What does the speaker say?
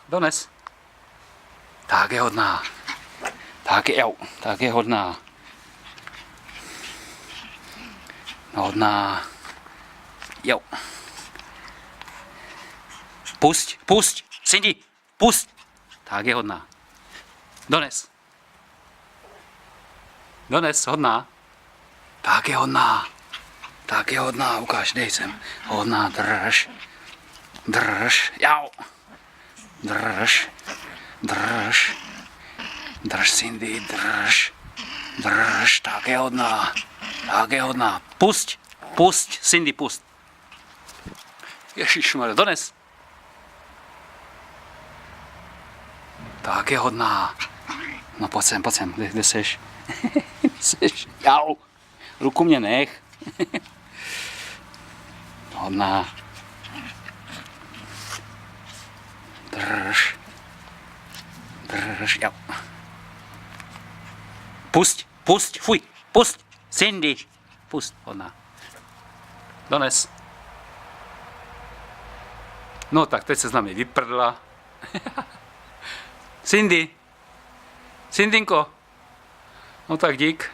Dones. Tak je hodná. Tak je hodná. Hodná. Jo. Pusť. Cindy, pusť. Tak je hodná. Dones. Hodná. Tak je hodná. Ukáž, dej sem. Hodná, drž. Jau. Drž, Cindy, drž. Tak je hodná. Pusť, Cindy, pusť. Ježišmarja, dones. Tak je hodná. No poď sem, kde seš? Jau. Ruku mě nech. Hodná. Drž, jau. Pusť, fuj, pusť, Cindy, pusť, hodná. Dones. No tak teď se s námi vyprdla. Cindinko. No tak dík.